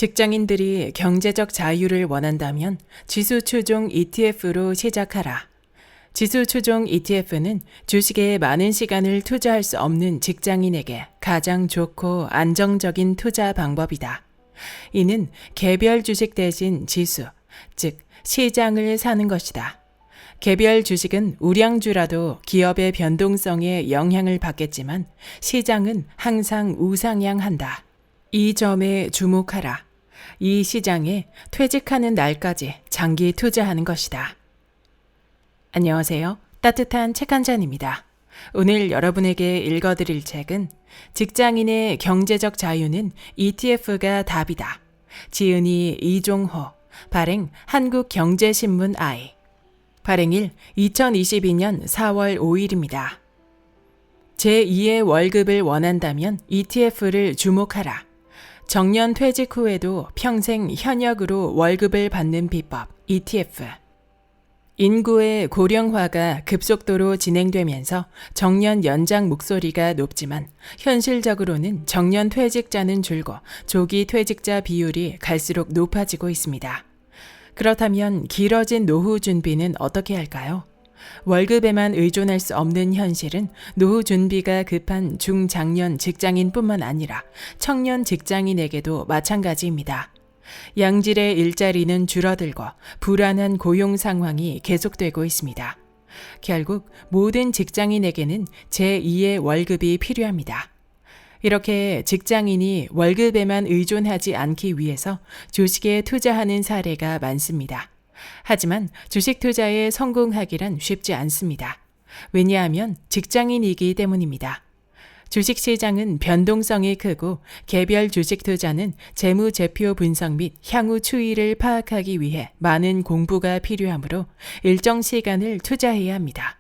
직장인들이 경제적 자유를 원한다면 지수 추종 ETF로 시작하라. 지수 추종 ETF는 주식에 많은 시간을 투자할 수 없는 직장인에게 가장 좋고 안정적인 투자 방법이다. 이는 개별 주식 대신 지수, 즉 시장을 사는 것이다. 개별 주식은 우량주라도 기업의 변동성에 영향을 받겠지만 시장은 항상 우상향한다. 이 점에 주목하라. 이 시장에 퇴직하는 날까지 장기 투자하는 것이다. 안녕하세요. 따뜻한 책 한 잔입니다. 오늘 여러분에게 읽어드릴 책은 직장인의 경제적 자유는 ETF가 답이다. 지은이 이종호, 발행 한국경제신문 I. 발행일 2022년 4월 5일입니다. 제2의 월급을 원한다면 ETF를 주목하라. 정년 퇴직 후에도 평생 현역으로 월급을 받는 비법 ETF. 인구의 고령화가 급속도로 진행되면서 정년 연장 목소리가 높지만 현실적으로는 정년 퇴직자는 줄고 조기 퇴직자 비율이 갈수록 높아지고 있습니다. 그렇다면 길어진 노후 준비는 어떻게 할까요? 월급에만 의존할 수 없는 현실은 노후 준비가 급한 중장년 직장인뿐만 아니라 청년 직장인에게도 마찬가지입니다. 양질의 일자리는 줄어들고 불안한 고용 상황이 계속되고 있습니다. 결국 모든 직장인에게는 제2의 월급이 필요합니다. 이렇게 직장인이 월급에만 의존하지 않기 위해서 주식에 투자하는 사례가 많습니다. 하지만 주식 투자에 성공하기란 쉽지 않습니다. 왜냐하면 직장인이기 때문입니다. 주식시장은 변동성이 크고 개별 주식 투자는 재무제표 분석 및 향후 추이를 파악하기 위해 많은 공부가 필요하므로 일정 시간을 투자해야 합니다.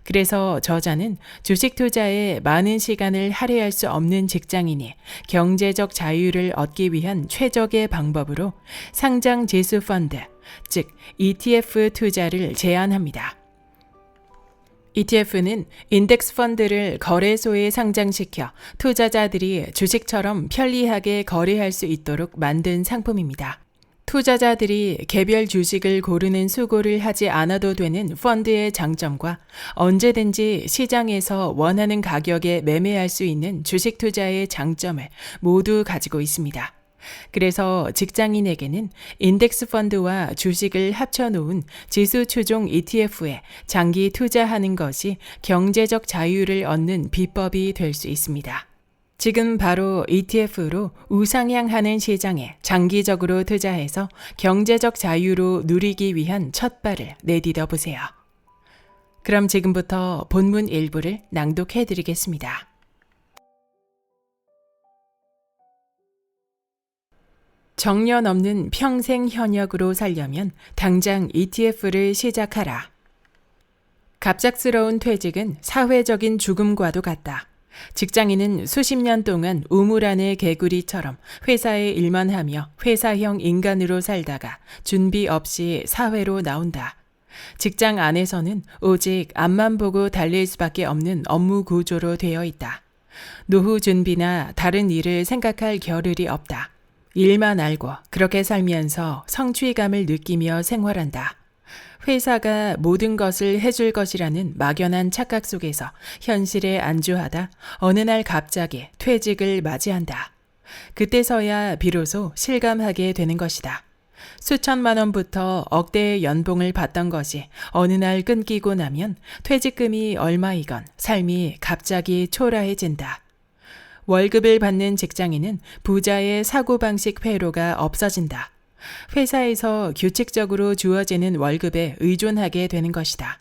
그래서 저자는 주식 투자에 많은 시간을 할애할 수 없는 직장인이 경제적 자유를 얻기 위한 최적의 방법으로 상장 지수 펀드, 즉 ETF 투자를 제안합니다. ETF는 인덱스 펀드를 거래소에 상장시켜 투자자들이 주식처럼 편리하게 거래할 수 있도록 만든 상품입니다. 투자자들이 개별 주식을 고르는 수고를 하지 않아도 되는 펀드의 장점과 언제든지 시장에서 원하는 가격에 매매할 수 있는 주식 투자의 장점을 모두 가지고 있습니다. 그래서 직장인에게는 인덱스 펀드와 주식을 합쳐놓은 지수 추종 ETF에 장기 투자하는 것이 경제적 자유를 얻는 비법이 될 수 있습니다. 지금 바로 ETF로 우상향하는 시장에 장기적으로 투자해서 경제적 자유로 누리기 위한 첫 발을 내디뎌 보세요. 그럼 지금부터 본문 일부를 낭독해 드리겠습니다. 정년 없는 평생 현역으로 살려면 당장 ETF를 시작하라. 갑작스러운 퇴직은 사회적인 죽음과도 같다. 직장인은 수십 년 동안 우물 안의 개구리처럼 회사의 일만 하며 회사형 인간으로 살다가 준비 없이 사회로 나온다. 직장 안에서는 오직 앞만 보고 달릴 수밖에 없는 업무 구조로 되어 있다. 노후 준비나 다른 일을 생각할 겨를이 없다. 일만 알고 그렇게 살면서 성취감을 느끼며 생활한다. 회사가 모든 것을 해줄 것이라는 막연한 착각 속에서 현실에 안주하다 어느 날 갑자기 퇴직을 맞이한다. 그때서야 비로소 실감하게 되는 것이다. 수천만 원부터 억대의 연봉을 받던 것이 어느 날 끊기고 나면 퇴직금이 얼마이건 삶이 갑자기 초라해진다. 월급을 받는 직장인은 부자의 사고방식 회로가 없어진다. 회사에서 규칙적으로 주어지는 월급에 의존하게 되는 것이다.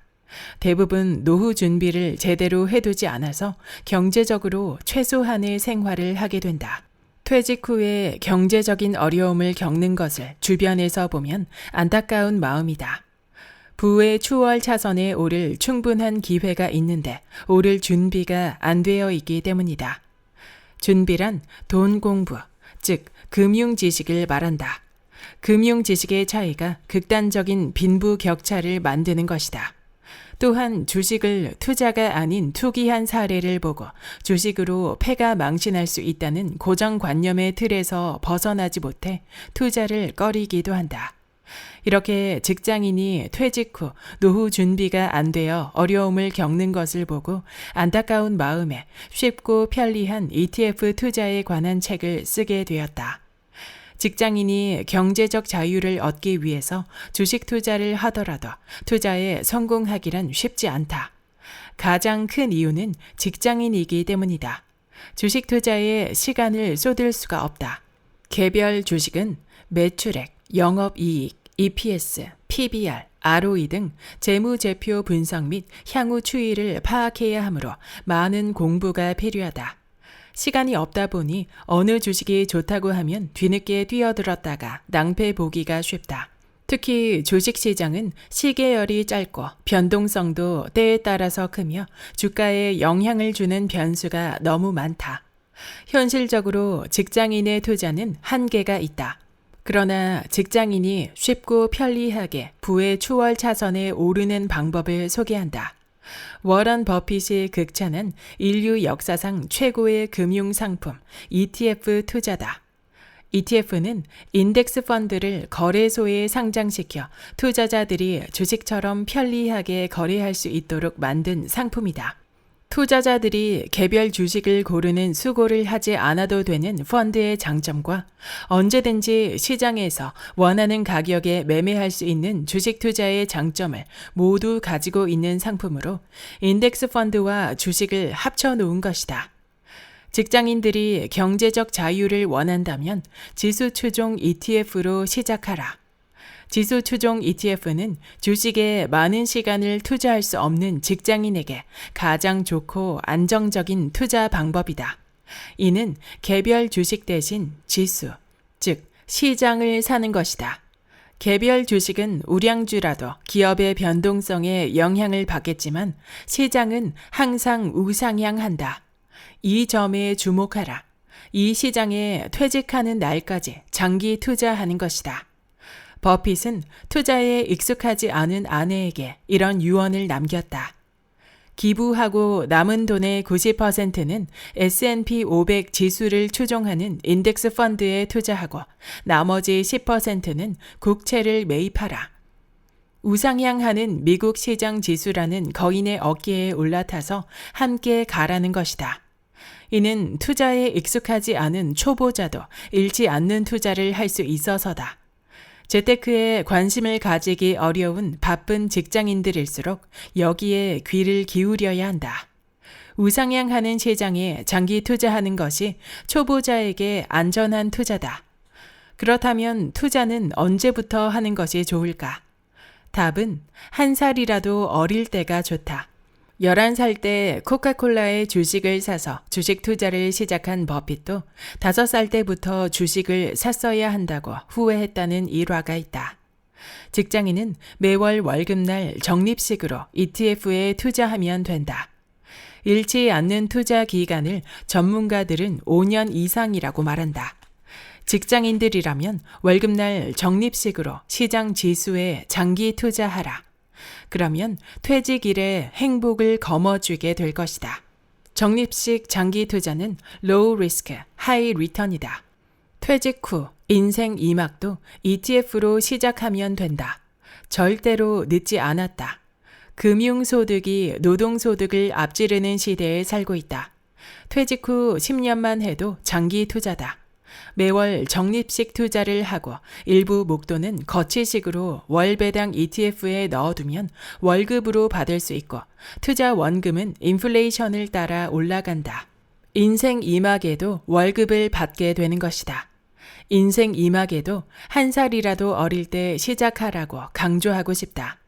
대부분 노후 준비를 제대로 해두지 않아서 경제적으로 최소한의 생활을 하게 된다. 퇴직 후에 경제적인 어려움을 겪는 것을 주변에서 보면 안타까운 마음이다. 부의 추월 차선에 오를 충분한 기회가 있는데 오를 준비가 안 되어 있기 때문이다. 준비란 돈 공부, 즉 금융 지식을 말한다. 금융 지식의 차이가 극단적인 빈부격차를 만드는 것이다. 또한 주식을 투자가 아닌 투기한 사례를 보고 주식으로 패가 망신할 수 있다는 고정관념의 틀에서 벗어나지 못해 투자를 꺼리기도 한다. 이렇게 직장인이 퇴직 후 노후 준비가 안 되어 어려움을 겪는 것을 보고 안타까운 마음에 쉽고 편리한 ETF 투자에 관한 책을 쓰게 되었다. 직장인이 경제적 자유를 얻기 위해서 주식 투자를 하더라도 투자에 성공하기란 쉽지 않다. 가장 큰 이유는 직장인이기 때문이다. 주식 투자에 시간을 쏟을 수가 없다. 개별 주식은 매출액, 영업이익, EPS, PBR, ROE 등 재무제표 분석 및 향후 추이를 파악해야 하므로 많은 공부가 필요하다. 시간이 없다 보니 어느 주식이 좋다고 하면 뒤늦게 뛰어들었다가 낭패 보기가 쉽다. 특히 주식시장은 시계열이 짧고 변동성도 때에 따라서 크며 주가에 영향을 주는 변수가 너무 많다. 현실적으로 직장인의 투자는 한계가 있다. 그러나 직장인이 쉽고 편리하게 부의 추월 차선에 오르는 방법을 소개한다. 워런 버핏이 극찬한 인류 역사상 최고의 금융 상품 ETF 투자다. ETF는 인덱스 펀드를 거래소에 상장시켜 투자자들이 주식처럼 편리하게 거래할 수 있도록 만든 상품이다. 투자자들이 개별 주식을 고르는 수고를 하지 않아도 되는 펀드의 장점과 언제든지 시장에서 원하는 가격에 매매할 수 있는 주식 투자의 장점을 모두 가지고 있는 상품으로 인덱스 펀드와 주식을 합쳐 놓은 것이다. 직장인들이 경제적 자유를 원한다면 지수 추종 ETF로 시작하라. 지수 추종 ETF는 주식에 많은 시간을 투자할 수 없는 직장인에게 가장 좋고 안정적인 투자 방법이다. 이는 개별 주식 대신 지수, 즉 시장을 사는 것이다. 개별 주식은 우량주라도 기업의 변동성에 영향을 받겠지만 시장은 항상 우상향한다. 이 점에 주목하라. 이 시장에 퇴직하는 날까지 장기 투자하는 것이다. 버핏은 투자에 익숙하지 않은 아내에게 이런 유언을 남겼다. 기부하고 남은 돈의 90%는 S&P 500 지수를 추종하는 인덱스 펀드에 투자하고 나머지 10%는 국채를 매입하라. 우상향하는 미국 시장 지수라는 거인의 어깨에 올라타서 함께 가라는 것이다. 이는 투자에 익숙하지 않은 초보자도 잃지 않는 투자를 할 수 있어서다. 재테크에 관심을 가지기 어려운 바쁜 직장인들일수록 여기에 귀를 기울여야 한다. 우상향하는 시장에 장기 투자하는 것이 초보자에게 안전한 투자다. 그렇다면 투자는 언제부터 하는 것이 좋을까? 답은 한 살이라도 어릴 때가 좋다. 11살 때 코카콜라의 주식을 사서 주식 투자를 시작한 버핏도 5살 때부터 주식을 샀어야 한다고 후회했다는 일화가 있다. 직장인은 매월 월급날 적립식으로 ETF에 투자하면 된다. 잃지 않는 투자 기간을 전문가들은 5년 이상이라고 말한다. 직장인들이라면 월급날 적립식으로 시장 지수에 장기 투자하라. 그러면 퇴직일에 행복을 거머쥐게 될 것이다. 적립식 장기 투자는 low risk, high return이다. 퇴직 후 인생 2막도 ETF로 시작하면 된다. 절대로 늦지 않았다. 금융소득이 노동소득을 앞지르는 시대에 살고 있다. 퇴직 후 10년만 해도 장기 투자다. 매월 적립식 투자를 하고 일부 목돈은 거치식으로 월배당 ETF에 넣어두면 월급으로 받을 수 있고 투자 원금은 인플레이션을 따라 올라간다. 인생 2막에도 월급을 받게 되는 것이다. 인생 2막에도 한 살이라도 어릴 때 시작하라고 강조하고 싶다.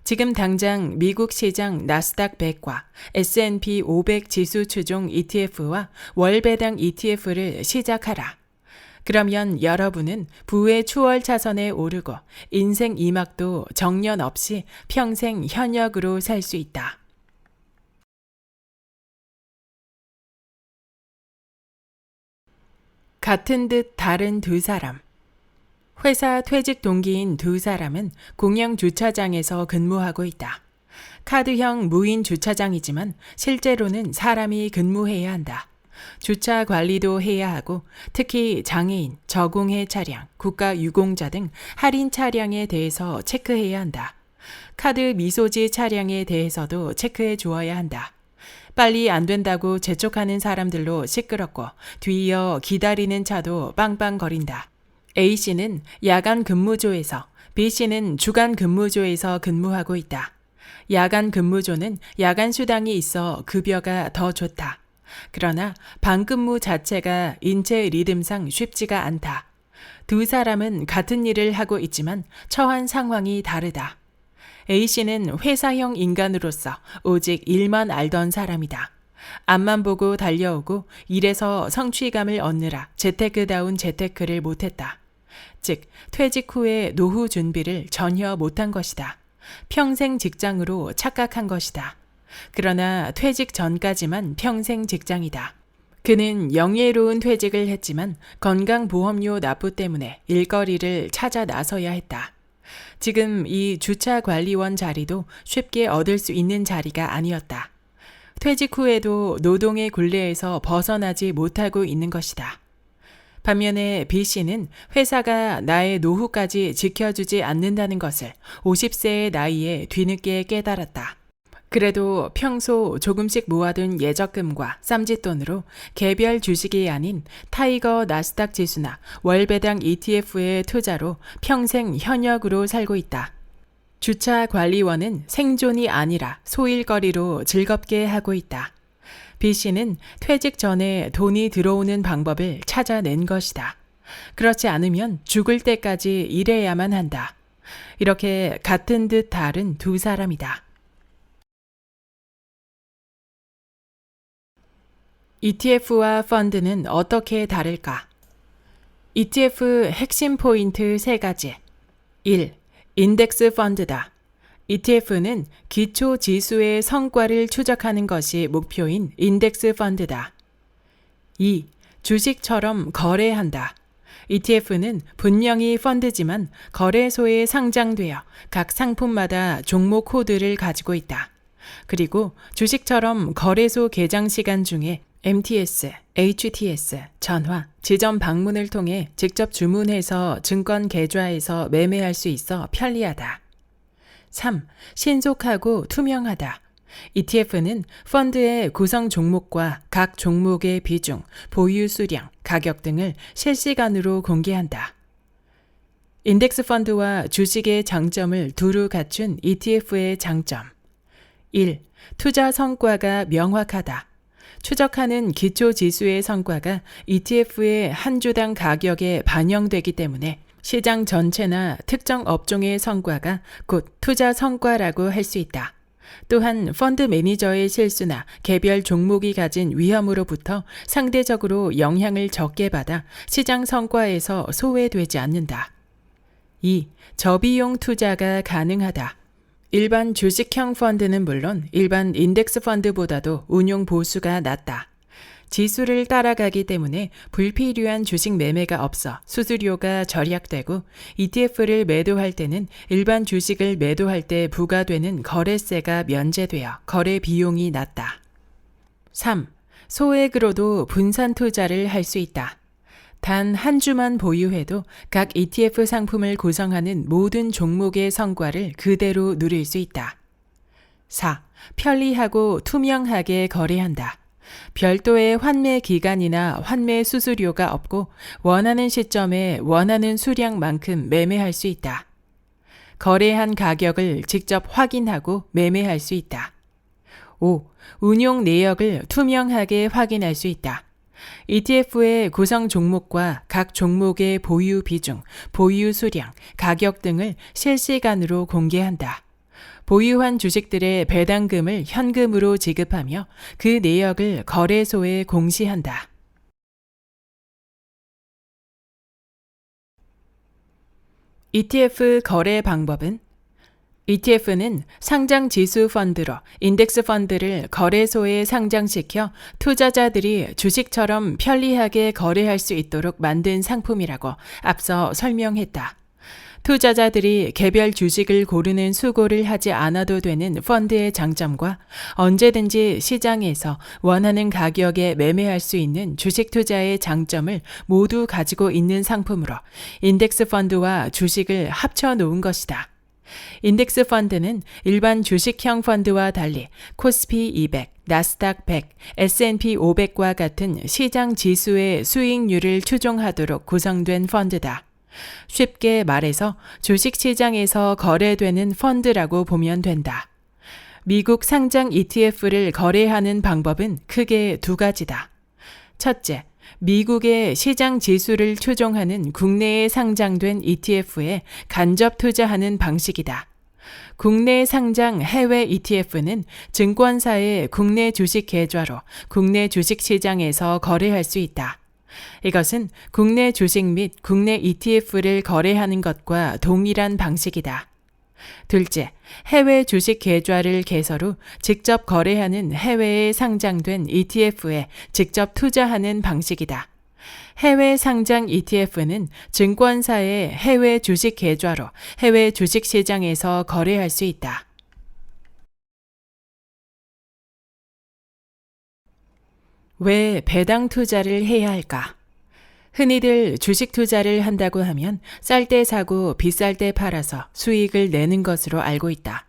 지금 당장 미국 시장 나스닥 100과 S&P 500 지수 추종 ETF와 월배당 ETF를 시작하라. 그러면 여러분은 부의 추월 차선에 오르고 인생 2막도 정년 없이 평생 현역으로 살 수 있다. 같은 듯 다른 두 사람. 회사 퇴직 동기인 두 사람은 공영 주차장에서 근무하고 있다. 카드형 무인 주차장이지만 실제로는 사람이 근무해야 한다. 주차 관리도 해야 하고 특히 장애인, 저공해 차량, 국가유공자 등 할인 차량에 대해서 체크해야 한다. 카드 미소지 차량에 대해서도 체크해 주어야 한다. 빨리 안 된다고 재촉하는 사람들로 시끄럽고 뒤이어 기다리는 차도 빵빵거린다. A씨는 야간 근무조에서, B씨는 주간 근무조에서 근무하고 있다. 야간 근무조는 야간 수당이 있어 급여가 더 좋다. 그러나 밤근무 자체가 인체 리듬상 쉽지가 않다. 두 사람은 같은 일을 하고 있지만 처한 상황이 다르다. A씨는 회사형 인간으로서 오직 일만 알던 사람이다. 앞만 보고 달려오고 일에서 성취감을 얻느라 재테크다운 재테크를 못했다. 즉, 퇴직 후에 노후 준비를 전혀 못한 것이다. 평생 직장으로 착각한 것이다. 그러나 퇴직 전까지만 평생 직장이다. 그는 영예로운 퇴직을 했지만 건강보험료 납부 때문에 일거리를 찾아 나서야 했다. 지금 이 주차관리원 자리도 쉽게 얻을 수 있는 자리가 아니었다. 퇴직 후에도 노동의 굴레에서 벗어나지 못하고 있는 것이다. 반면에 B씨는 회사가 나의 노후까지 지켜주지 않는다는 것을 50세의 나이에 뒤늦게 깨달았다. 그래도 평소 조금씩 모아둔 예적금과 쌈짓돈으로 개별 주식이 아닌 타이거 나스닥 지수나 월배당 ETF의 투자로 평생 현역으로 살고 있다. 주차 관리원은 생존이 아니라 소일거리로 즐겁게 하고 있다. B씨는 퇴직 전에 돈이 들어오는 방법을 찾아낸 것이다. 그렇지 않으면 죽을 때까지 일해야만 한다. 이렇게 같은 듯 다른 두 사람이다. ETF와 펀드는 어떻게 다를까? ETF 핵심 포인트 3가지. 1. 인덱스 펀드다. ETF는 기초 지수의 성과를 추적하는 것이 목표인 인덱스 펀드다. 2. 주식처럼 거래한다. ETF는 분명히 펀드지만 거래소에 상장되어 각 상품마다 종목 코드를 가지고 있다. 그리고 주식처럼 거래소 개장 시간 중에 MTS, HTS, 전화, 지점 방문을 통해 직접 주문해서 증권 계좌에서 매매할 수 있어 편리하다. 3. 신속하고 투명하다. ETF는 펀드의 구성 종목과 각 종목의 비중, 보유 수량, 가격 등을 실시간으로 공개한다. 인덱스 펀드와 주식의 장점을 두루 갖춘 ETF의 장점. 1. 투자 성과가 명확하다. 추적하는 기초 지수의 성과가 ETF의 한 주당 가격에 반영되기 때문에 시장 전체나 특정 업종의 성과가 곧 투자 성과라고 할 수 있다. 또한 펀드 매니저의 실수나 개별 종목이 가진 위험으로부터 상대적으로 영향을 적게 받아 시장 성과에서 소외되지 않는다. 2. 저비용 투자가 가능하다. 일반 주식형 펀드는 물론 일반 인덱스 펀드보다도 운용 보수가 낮다. 지수를 따라가기 때문에 불필요한 주식 매매가 없어 수수료가 절약되고 ETF를 매도할 때는 일반 주식을 매도할 때 부과되는 거래세가 면제되어 거래 비용이 낮다. 3. 소액으로도 분산 투자를 할 수 있다. 단 한 주만 보유해도 각 ETF 상품을 구성하는 모든 종목의 성과를 그대로 누릴 수 있다. 4. 편리하고 투명하게 거래한다. 별도의 환매 기간이나 환매 수수료가 없고 원하는 시점에 원하는 수량만큼 매매할 수 있다. 거래한 가격을 직접 확인하고 매매할 수 있다. 5. 운용 내역을 투명하게 확인할 수 있다. ETF의 구성 종목과 각 종목의 보유 비중, 보유 수량, 가격 등을 실시간으로 공개한다. 보유한 주식들의 배당금을 현금으로 지급하며 그 내역을 거래소에 공시한다. ETF 거래 방법은 ETF는 상장 지수 펀드로 인덱스 펀드를 거래소에 상장시켜 투자자들이 주식처럼 편리하게 거래할 수 있도록 만든 상품이라고 앞서 설명했다. 투자자들이 개별 주식을 고르는 수고를 하지 않아도 되는 펀드의 장점과 언제든지 시장에서 원하는 가격에 매매할 수 있는 주식 투자의 장점을 모두 가지고 있는 상품으로 인덱스 펀드와 주식을 합쳐 놓은 것이다. 인덱스 펀드는 일반 주식형 펀드와 달리 코스피 200, 나스닥 100, S&P 500과 같은 시장 지수의 수익률을 추종하도록 구성된 펀드다. 쉽게 말해서 주식시장에서 거래되는 펀드라고 보면 된다. 미국 상장 ETF를 거래하는 방법은 크게 두 가지다. 첫째, 미국의 시장 지수를 추종하는 국내에 상장된 ETF에 간접 투자하는 방식이다. 국내 상장 해외 ETF는 증권사의 국내 주식 계좌로 국내 주식시장에서 거래할 수 있다. 이것은 국내 주식 및 국내 ETF를 거래하는 것과 동일한 방식이다. 둘째, 해외 주식 계좌를 개설 후 직접 거래하는 해외에 상장된 ETF에 직접 투자하는 방식이다. 해외 상장 ETF는 증권사의 해외 주식 계좌로 해외 주식 시장에서 거래할 수 있다. 왜 배당 투자를 해야 할까? 흔히들 주식 투자를 한다고 하면 쌀 때 사고 비쌀 때 팔아서 수익을 내는 것으로 알고 있다.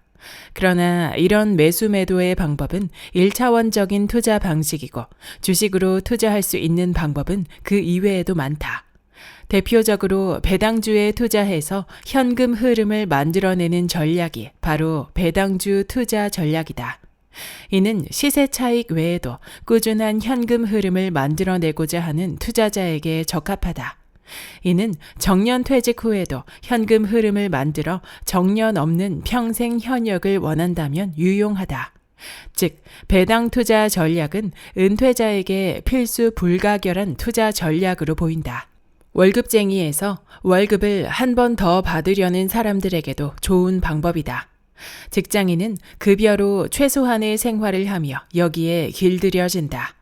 그러나 이런 매수 매도의 방법은 1차원적인 투자 방식이고 주식으로 투자할 수 있는 방법은 그 이외에도 많다. 대표적으로 배당주에 투자해서 현금 흐름을 만들어내는 전략이 바로 배당주 투자 전략이다. 이는 시세 차익 외에도 꾸준한 현금 흐름을 만들어내고자 하는 투자자에게 적합하다. 이는 정년 퇴직 후에도 현금 흐름을 만들어 정년 없는 평생 현역을 원한다면 유용하다. 즉, 배당 투자 전략은 은퇴자에게 필수 불가결한 투자 전략으로 보인다. 월급쟁이에서 월급을 한 번 더 받으려는 사람들에게도 좋은 방법이다. 직장인은 급여로 최소한의 생활을 하며 여기에 길들여진다.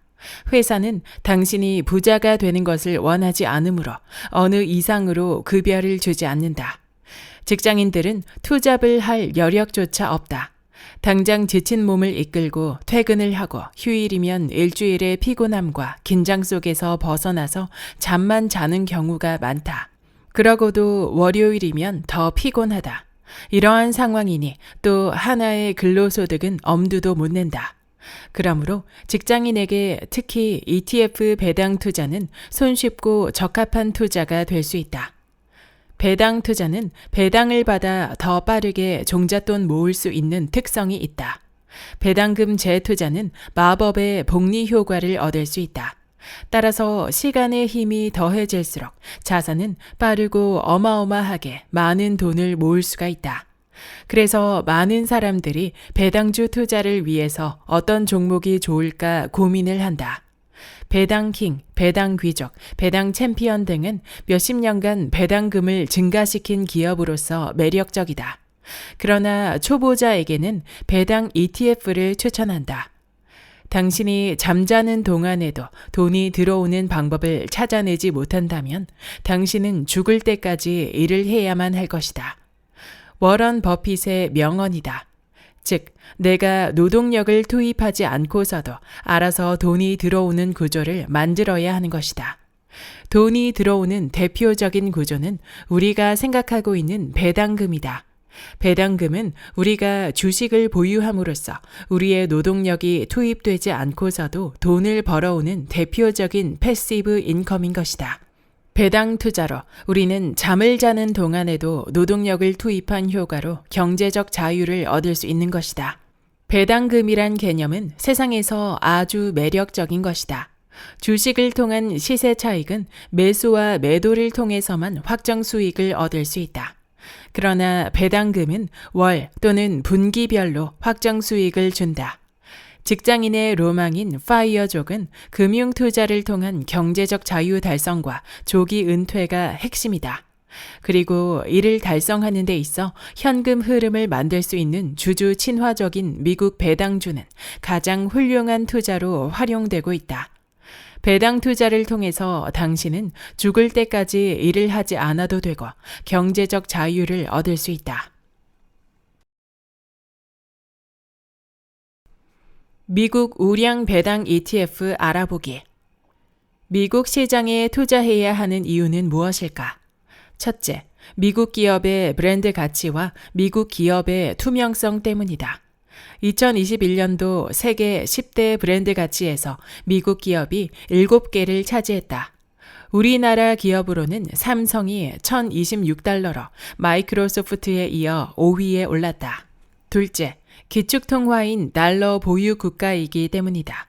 회사는 당신이 부자가 되는 것을 원하지 않으므로 어느 이상으로 급여를 주지 않는다. 직장인들은 투잡을 할 여력조차 없다. 당장 지친 몸을 이끌고 퇴근을 하고 휴일이면 일주일의 피곤함과 긴장 속에서 벗어나서 잠만 자는 경우가 많다. 그러고도 월요일이면 더 피곤하다. 이러한 상황이니 또 하나의 근로소득은 엄두도 못 낸다. 그러므로 직장인에게 특히 ETF 배당 투자는 손쉽고 적합한 투자가 될 수 있다. 배당 투자는 배당을 받아 더 빠르게 종잣돈 모을 수 있는 특성이 있다. 배당금 재투자는 마법의 복리 효과를 얻을 수 있다. 따라서 시간의 힘이 더해질수록 자산은 빠르고 어마어마하게 많은 돈을 모을 수가 있다. 그래서 많은 사람들이 배당주 투자를 위해서 어떤 종목이 좋을까 고민을 한다. 배당킹, 배당귀족, 배당챔피언 등은 몇십 년간 배당금을 증가시킨 기업으로서 매력적이다. 그러나 초보자에게는 배당 ETF를 추천한다. 당신이 잠자는 동안에도 돈이 들어오는 방법을 찾아내지 못한다면 당신은 죽을 때까지 일을 해야만 할 것이다. 워런 버핏의 명언이다. 즉, 내가 노동력을 투입하지 않고서도 알아서 돈이 들어오는 구조를 만들어야 하는 것이다. 돈이 들어오는 대표적인 구조는 우리가 생각하고 있는 배당금이다. 배당금은 우리가 주식을 보유함으로써 우리의 노동력이 투입되지 않고서도 돈을 벌어오는 대표적인 패시브 인컴인 것이다. 배당 투자로 우리는 잠을 자는 동안에도 노동력을 투입한 효과로 경제적 자유를 얻을 수 있는 것이다. 배당금이란 개념은 세상에서 아주 매력적인 것이다. 주식을 통한 시세 차익은 매수와 매도를 통해서만 확정 수익을 얻을 수 있다. 그러나 배당금은 월 또는 분기별로 확정 수익을 준다. 직장인의 로망인 파이어족은 금융 투자를 통한 경제적 자유 달성과 조기 은퇴가 핵심이다. 그리고 이를 달성하는 데 있어 현금 흐름을 만들 수 있는 주주 친화적인 미국 배당주는 가장 훌륭한 투자로 활용되고 있다. 배당 투자를 통해서 당신은 죽을 때까지 일을 하지 않아도 되고 경제적 자유를 얻을 수 있다. 미국 우량 배당 ETF 알아보기. 미국 시장에 투자해야 하는 이유는 무엇일까? 첫째, 미국 기업의 브랜드 가치와 미국 기업의 투명성 때문이다. 2021년도 세계 10대 브랜드 가치에서 미국 기업이 7개를 차지했다. 우리나라 기업으로는 삼성이 $1,026로 마이크로소프트에 이어 5위에 올랐다. 둘째, 기축통화인 달러 보유 국가이기 때문이다.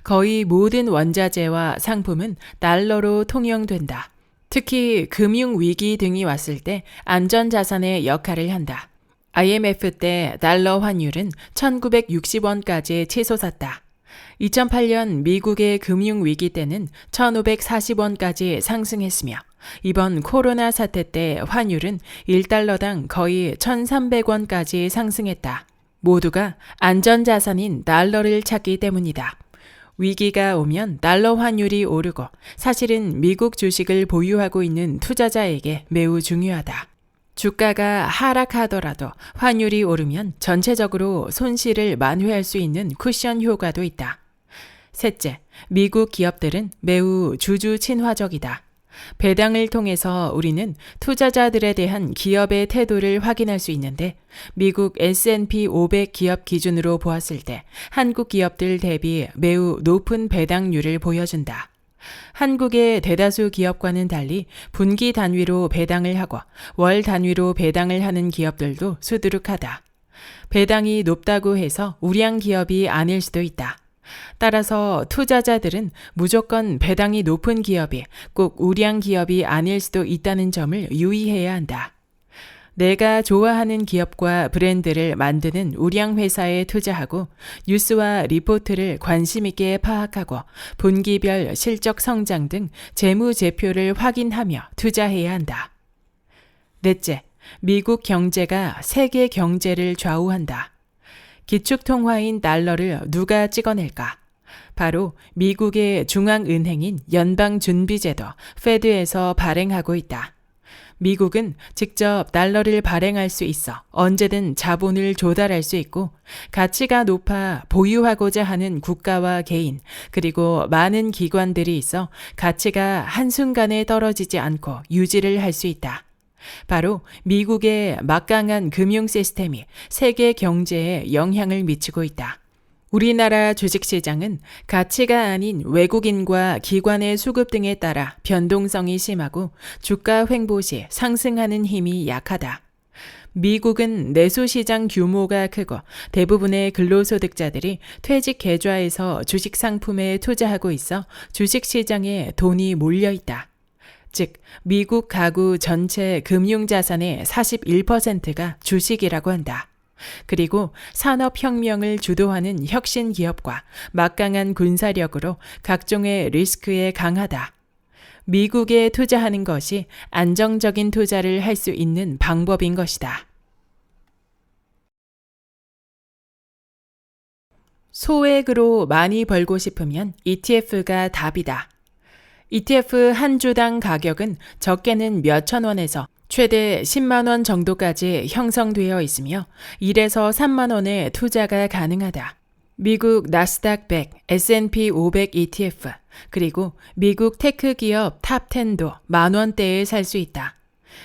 거의 모든 원자재와 상품은 달러로 통용된다. 특히 금융위기 등이 왔을 때 안전자산의 역할을 한다. IMF 때 달러 환율은 1960원까지 치솟았다. 2008년 미국의 금융위기 때는 1540원까지 상승했으며 이번 코로나 사태 때 환율은 1달러당 거의 1300원까지 상승했다. 모두가 안전자산인 달러를 찾기 때문이다. 위기가 오면 달러 환율이 오르고 사실은 미국 주식을 보유하고 있는 투자자에게 매우 중요하다. 주가가 하락하더라도 환율이 오르면 전체적으로 손실을 만회할 수 있는 쿠션 효과도 있다. 셋째, 미국 기업들은 매우 주주 친화적이다. 배당을 통해서 우리는 투자자들에 대한 기업의 태도를 확인할 수 있는데 미국 S&P 500 기업 기준으로 보았을 때 한국 기업들 대비 매우 높은 배당률을 보여준다. 한국의 대다수 기업과는 달리 분기 단위로 배당을 하고 월 단위로 배당을 하는 기업들도 수두룩하다. 배당이 높다고 해서 우량 기업이 아닐 수도 있다. 따라서 투자자들은 무조건 배당이 높은 기업이 꼭 우량 기업이 아닐 수도 있다는 점을 유의해야 한다. 내가 좋아하는 기업과 브랜드를 만드는 우량 회사에 투자하고 뉴스와 리포트를 관심 있게 파악하고 분기별 실적 성장 등 재무제표를 확인하며 투자해야 한다. 넷째, 미국 경제가 세계 경제를 좌우한다. 기축통화인 달러를 누가 찍어낼까? 바로 미국의 중앙은행인 연방준비제도 페드에서 발행하고 있다. 미국은 직접 달러를 발행할 수 있어 언제든 자본을 조달할 수 있고 가치가 높아 보유하고자 하는 국가와 개인 그리고 많은 기관들이 있어 가치가 한순간에 떨어지지 않고 유지를 할 수 있다. 바로 미국의 막강한 금융 시스템이 세계 경제에 영향을 미치고 있다. 우리나라 주식시장은 가치가 아닌 외국인과 기관의 수급 등에 따라 변동성이 심하고 주가 횡보 시 상승하는 힘이 약하다. 미국은 내수시장 규모가 크고 대부분의 근로소득자들이 퇴직 계좌에서 주식 상품에 투자하고 있어 주식시장에 돈이 몰려있다. 즉, 미국 가구 전체 금융자산의 41%가 주식이라고 한다. 그리고 산업혁명을 주도하는 혁신 기업과 막강한 군사력으로 각종의 리스크에 강하다. 미국에 투자하는 것이 안정적인 투자를 할 수 있는 방법인 것이다. 소액으로 많이 벌고 싶으면 ETF가 답이다. ETF 한 주당 가격은 적게는 몇천 원에서 최대 10만 원 정도까지 형성되어 있으며 1에서 3만 원의 투자가 가능하다. 미국 나스닥 100, S&P 500 ETF, 그리고 미국 테크 기업 탑 10도 만 원대에 살 수 있다.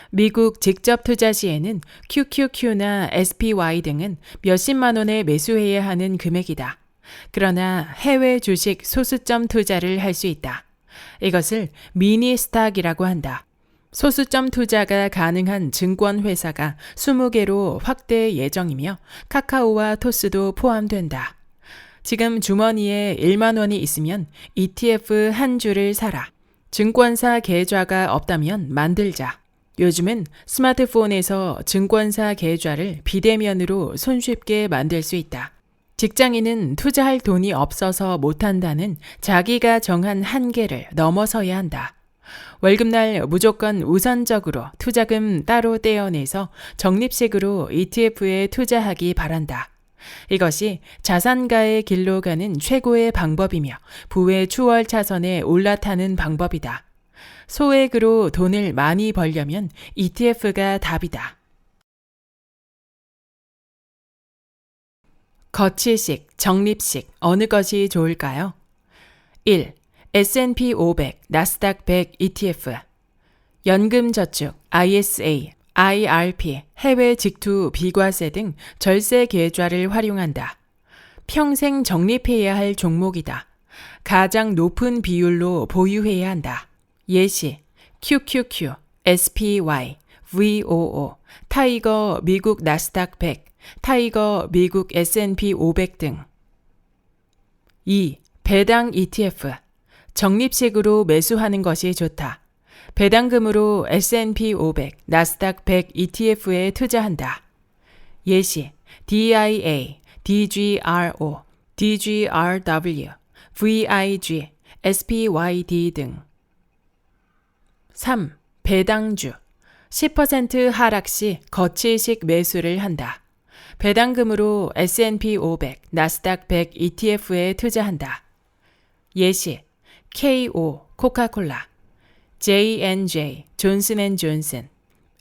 미국 직접 투자 시에는 QQQ나 SPY 등은 몇십만 원에 매수해야 하는 금액이다. 그러나 해외 주식 소수점 투자를 할 수 있다. 이것을 미니 스탁이라고 한다. 소수점 투자가 가능한 증권회사가 20개로 확대 예정이며 카카오와 토스도 포함된다. 지금 주머니에 1만 원이 있으면 ETF 한 주를 사라. 증권사 계좌가 없다면 만들자. 요즘은 스마트폰에서 증권사 계좌를 비대면으로 손쉽게 만들 수 있다. 직장인은 투자할 돈이 없어서 못한다는 자기가 정한 한계를 넘어서야 한다. 월급날 무조건 우선적으로 투자금 따로 떼어내서 적립식으로 ETF에 투자하기 바란다. 이것이 자산가의 길로 가는 최고의 방법이며 부의 추월 차선에 올라타는 방법이다. 소액으로 돈을 많이 벌려면 ETF가 답이다. 거치식, 적립식 어느 것이 좋을까요? 1. S&P 500, 나스닥 100 ETF 연금저축, ISA, IRP, 해외 직투 비과세 등 절세 계좌를 활용한다. 평생 적립해야 할 종목이다. 가장 높은 비율로 보유해야 한다. 예시, QQQ, SPY, VOO, 타이거 미국 나스닥 100, 타이거 미국 S&P 500 등. 2. 배당 ETF. 적립식으로 매수하는 것이 좋다. 배당금으로 S&P 500, 나스닥 100 ETF에 투자한다. 예시, DIA, DGRO, DGRW, VIG, SPYD 등. 3. 배당주. 10% 하락 시 거치식 매수를 한다. 배당금으로 S&P 500, 나스닥 100 ETF에 투자한다. 예시, KO, 코카콜라, J&J, 존슨앤존슨,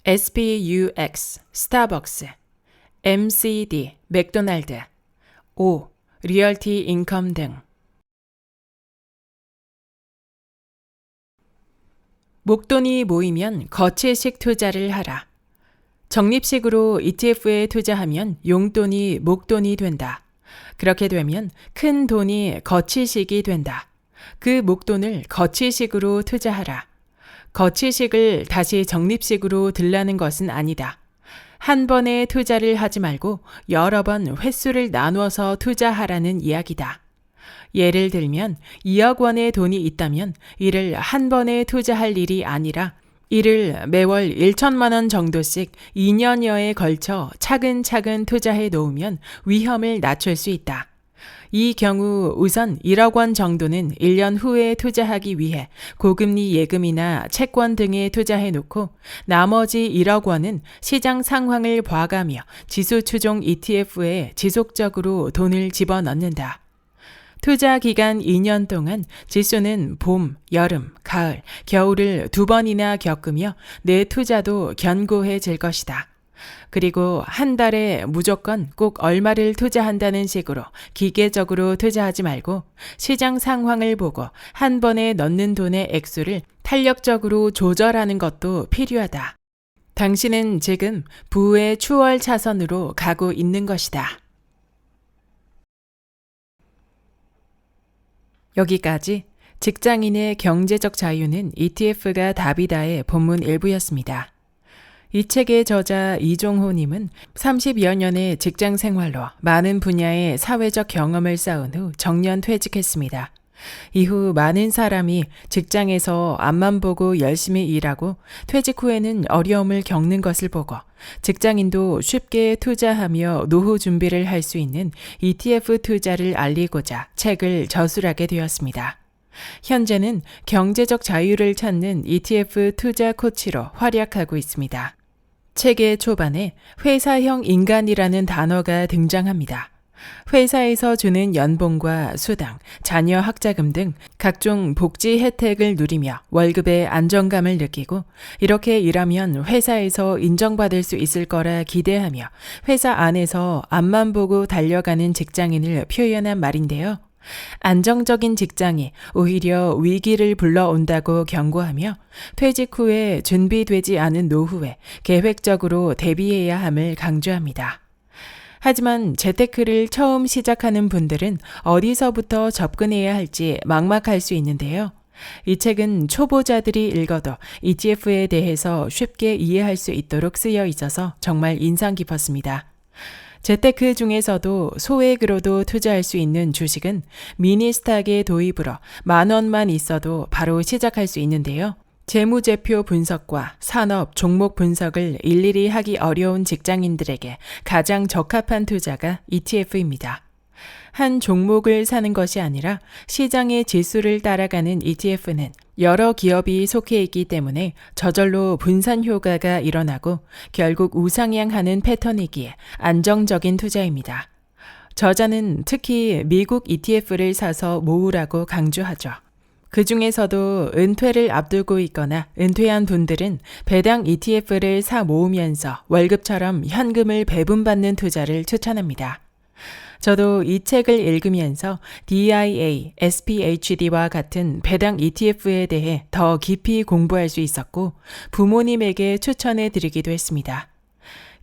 SPUX, 스타벅스, MCD, 맥도날드, O, 리얼티 인컴 등. 목돈이 모이면 거치식 투자를 하라. 적립식으로 ETF에 투자하면 용돈이 목돈이 된다. 그렇게 되면 큰 돈이 거치식이 된다. 그 목돈을 거치식으로 투자하라. 거치식을 다시 적립식으로 들라는 것은 아니다. 한 번에 투자를 하지 말고 여러 번 횟수를 나누어서 투자하라는 이야기다. 예를 들면 2억 원의 돈이 있다면 이를 한 번에 투자할 일이 아니라 이를 매월 1천만 원 정도씩 2년여에 걸쳐 차근차근 투자해 놓으면 위험을 낮출 수 있다. 이 경우 우선 1억 원 정도는 1년 후에 투자하기 위해 고금리 예금이나 채권 등에 투자해 놓고 나머지 1억 원은 시장 상황을 봐가며 지수 추종 ETF에 지속적으로 돈을 집어넣는다. 투자 기간 2년 동안 지수는 봄, 여름, 가을, 겨울을 2번이나 겪으며 내 투자도 견고해질 것이다. 그리고 한 달에 무조건 꼭 얼마를 투자한다는 식으로 기계적으로 투자하지 말고 시장 상황을 보고 한 번에 넣는 돈의 액수를 탄력적으로 조절하는 것도 필요하다. 당신은 지금 부의 추월 차선으로 가고 있는 것이다. 여기까지 직장인의 경제적 자유는 ETF가 답이다의 본문 일부였습니다. 이 책의 저자 이종호님은 30여 년의 직장 생활로 많은 분야의 사회적 경험을 쌓은 후 정년 퇴직했습니다. 이후 많은 사람이 직장에서 앞만 보고 열심히 일하고 퇴직 후에는 어려움을 겪는 것을 보고 직장인도 쉽게 투자하며 노후 준비를 할 수 있는 ETF 투자를 알리고자 책을 저술하게 되었습니다. 현재는 경제적 자유를 찾는 ETF 투자 코치로 활약하고 있습니다. 책의 초반에 회사형 인간이라는 단어가 등장합니다. 회사에서 주는 연봉과 수당, 자녀 학자금 등 각종 복지 혜택을 누리며 월급의 안정감을 느끼고 이렇게 일하면 회사에서 인정받을 수 있을 거라 기대하며 회사 안에서 앞만 보고 달려가는 직장인을 표현한 말인데요. 안정적인 직장이 오히려 위기를 불러온다고 경고하며 퇴직 후에 준비되지 않은 노후에 계획적으로 대비해야 함을 강조합니다. 하지만 재테크를 처음 시작하는 분들은 어디서부터 접근해야 할지 막막할 수 있는데요. 이 책은 초보자들이 읽어도 ETF에 대해서 쉽게 이해할 수 있도록 쓰여 있어서 정말 인상 깊었습니다. 재테크 중에서도 소액으로도 투자할 수 있는 주식은 미니스탁의 도입으로 10,000원만 있어도 바로 시작할 수 있는데요. 재무제표 분석과 산업 종목 분석을 일일이 하기 어려운 직장인들에게 가장 적합한 투자가 ETF입니다. 한 종목을 사는 것이 아니라 시장의 지수를 따라가는 ETF는 여러 기업이 속해 있기 때문에 저절로 분산 효과가 일어나고 결국 우상향하는 패턴이기에 안정적인 투자입니다. 저자는 특히 미국 ETF를 사서 모으라고 강조하죠. 그 중에서도 은퇴를 앞두고 있거나 은퇴한 분들은 배당 ETF를 사 모으면서 월급처럼 현금을 배분받는 투자를 추천합니다. 저도 이 책을 읽으면서 DIA, SPHD와 같은 배당 ETF에 대해 더 깊이 공부할 수 있었고 부모님에게 추천해 드리기도 했습니다.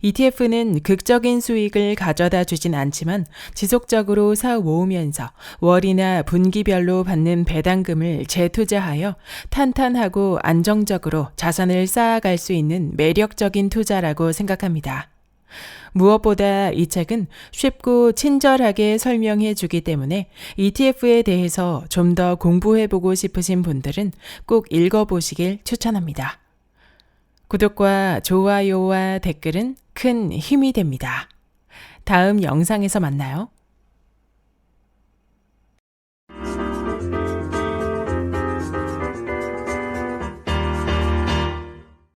ETF는 극적인 수익을 가져다 주진 않지만 지속적으로 사 모으면서 월이나 분기별로 받는 배당금을 재투자하여 탄탄하고 안정적으로 자산을 쌓아갈 수 있는 매력적인 투자라고 생각합니다. 무엇보다 이 책은 쉽고 친절하게 설명해 주기 때문에 ETF에 대해서 좀 더 공부해 보고 싶으신 분들은 꼭 읽어보시길 추천합니다. 구독과 좋아요와 댓글은 큰 힘이 됩니다. 다음 영상에서 만나요.